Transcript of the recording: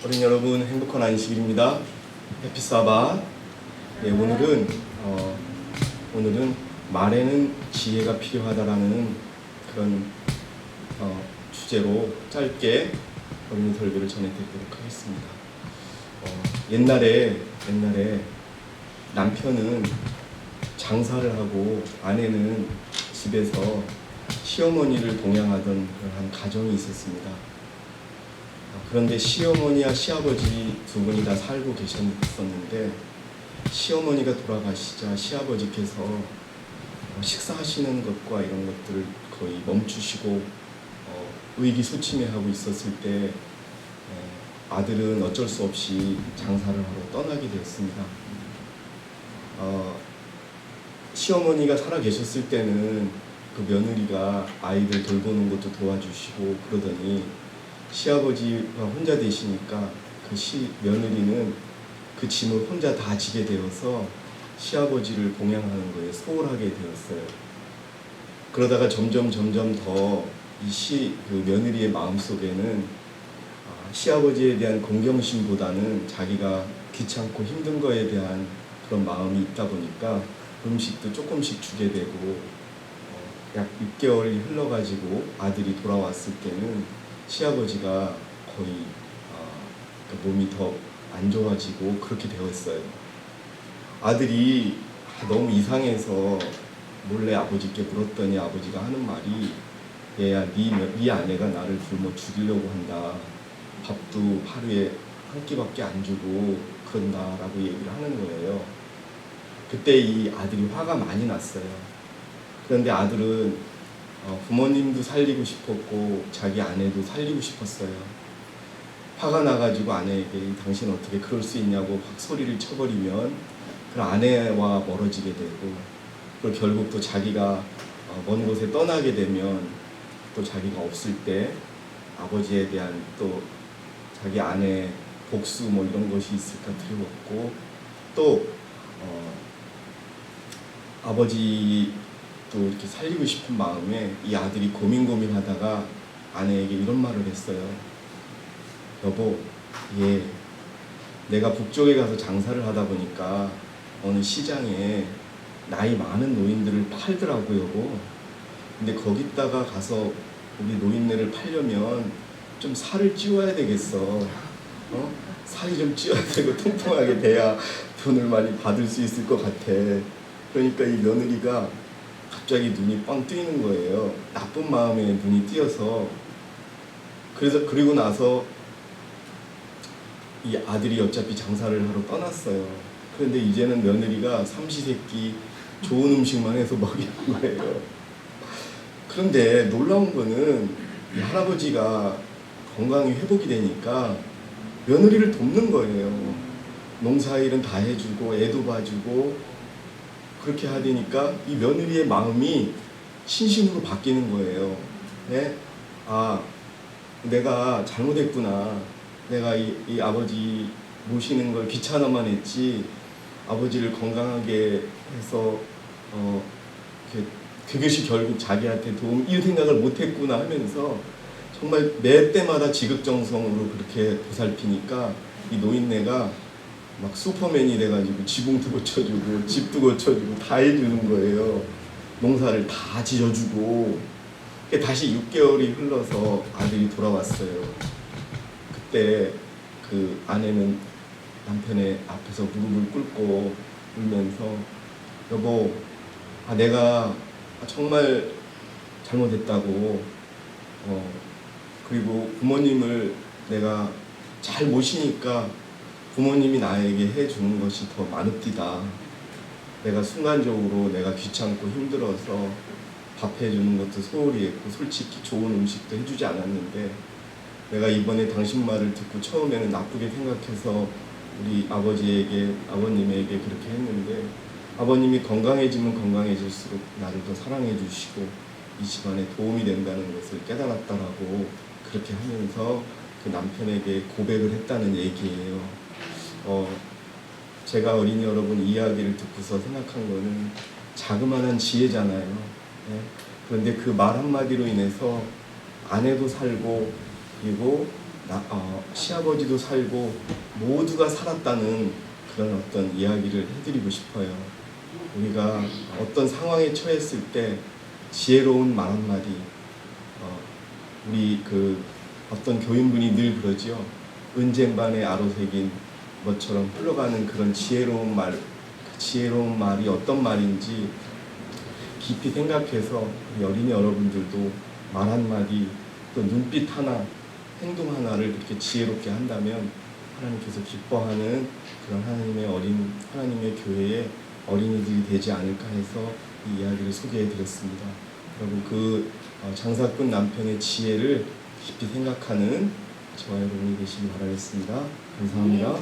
어린 여러분, 행복한 안식일입니다. 해피사바. 네, 오늘은 말에는 지혜가 필요하다라는 그런 주제로 짧게 어린이 설교를 전해드리도록 하겠습니다. 옛날에 남편은 장사를 하고 아내는 집에서 시어머니를 동양하던 그런 가정이 있었습니다. 그런데 시어머니와 시아버지 두 분이 다 살고 계셨었는데 시어머니가 돌아가시자 시아버지께서 식사하시는 것과 이런 것들을 거의 멈추시고 의기소침해하고 있었을 때 아들은 어쩔 수 없이 장사를 하러 떠나게 되었습니다. 시어머니가 살아 계셨을 때는 그 며느리가 아이들 돌보는 것도 도와주시고 그러더니 시아버지가 혼자 되시니까 그 며느리는 그 짐을 혼자 다 지게 되어서 시아버지를 봉양하는 거에 소홀하게 되었어요. 그러다가 점점 더 그 며느리의 마음속에는 시아버지에 대한 공경심보다는 자기가 귀찮고 힘든 거에 대한 그런 마음이 있다 보니까 음식도 조금씩 주게 되고 약 6개월이 흘러가지고 아들이 돌아왔을 때는 시아버지가 거의 몸이 더 안 좋아지고 그렇게 되었어요. 아들이 너무 이상해서 몰래 아버지께 물었더니 아버지가 하는 말이 얘야, 네 아내가 나를 굶어 죽이려고 한다. 밥도 하루에 한 끼밖에 안 주고 그런다라고 얘기를 하는 거예요. 그때 이 아들이 화가 많이 났어요. 그런데 아들은 부모님도 살리고 싶었고 자기 아내도 살리고 싶었어요. 화가 나가지고 아내에게 당신 어떻게 그럴 수 있냐고 확 소리를 쳐버리면 그 아내와 멀어지게 되고 그리고 결국 또 자기가 먼 곳에 떠나게 되면 또 자기가 없을 때 아버지에 대한 또 자기 아내 복수 뭐 이런 것이 있을까 두려웠고 또 아버지 또 이렇게 살리고 싶은 마음에 이 아들이 고민하다가 아내에게 이런 말을 했어요. 여보, 내가 북쪽에 가서 장사를 하다 보니까 어느 시장에 나이 많은 노인들을 팔더라고요, 여보. 근데 거기다가 가서 우리 노인네를 팔려면 좀 살을 찌워야 되겠어. 살이 좀 찌워야 되고 통통하게 돼야 돈을 많이 받을 수 있을 것 같아. 그러니까 이 며느리가 갑자기 눈이 뻥 뜨이는 거예요. 나쁜 마음에 눈이 띄어서. 그리고 나서 이 아들이 어차피 장사를 하러 떠났어요. 그런데 이제는 며느리가 삼시세끼 좋은 음식만 해서 먹이는 거예요. 그런데 놀라운 거는 이 할아버지가 건강이 회복이 되니까 며느리를 돕는 거예요. 농사일은 다 해주고 애도 봐주고 그렇게 하니까 이 며느리의 마음이 신심으로 바뀌는 거예요. 네? 내가 잘못했구나. 내가 이 아버지 모시는 걸 귀찮아만 했지 아버지를 건강하게 해서 그것이 결국 자기한테 이 생각을 못했구나 하면서 정말 매 때마다 지극정성으로 그렇게 보살피니까 이 노인네가 막 슈퍼맨이 돼가지고 지붕도 고쳐주고 집도 고쳐주고 다 해주는 거예요. 농사를 다 지어주고 다시 6개월이 흘러서 아들이 돌아왔어요. 그때 그 아내는 남편의 앞에서 무릎을 꿇고 울면서 여보, 내가 정말 잘못했다고 그리고 부모님을 내가 잘 모시니까 부모님이 나에게 해주는 것이 더 많읍디다. 내가 순간적으로 내가 귀찮고 힘들어서 밥 해주는 것도 소홀히 했고 솔직히 좋은 음식도 해주지 않았는데 내가 이번에 당신 말을 듣고 처음에는 나쁘게 생각해서 우리 아버님에게 그렇게 했는데 아버님이 건강해지면 건강해질수록 나를 더 사랑해 주시고 이 집안에 도움이 된다는 것을 깨달았다라고 그렇게 하면서 그 남편에게 고백을 했다는 얘기예요. 제가 어린이 여러분 이야기를 듣고서 생각한 거는 자그마한 지혜잖아요. 네? 그런데 그 말 한마디로 인해서 아내도 살고 그리고 시아버지도 살고 모두가 살았다는 그런 어떤 이야기를 해드리고 싶어요. 우리가 어떤 상황에 처했을 때 지혜로운 말 한마디, 우리 어떤 교인분이 늘 그러지요. 은쟁반에 아로새긴 것처럼 흘러가는 그런 지혜로운 말, 그 지혜로운 말이 어떤 말인지 깊이 생각해서 우리 어린이 여러분들도 말 한마디, 또 눈빛 하나, 행동 하나를 이렇게 지혜롭게 한다면 하나님께서 기뻐하는 그런 하나님의 교회의 어린이들이 되지 않을까 해서 이 이야기를 소개해 드렸습니다. 여러분 장사꾼 남편의 지혜를 깊이 생각하는 저와 여러분이 되시기 바라겠습니다. 감사합니다.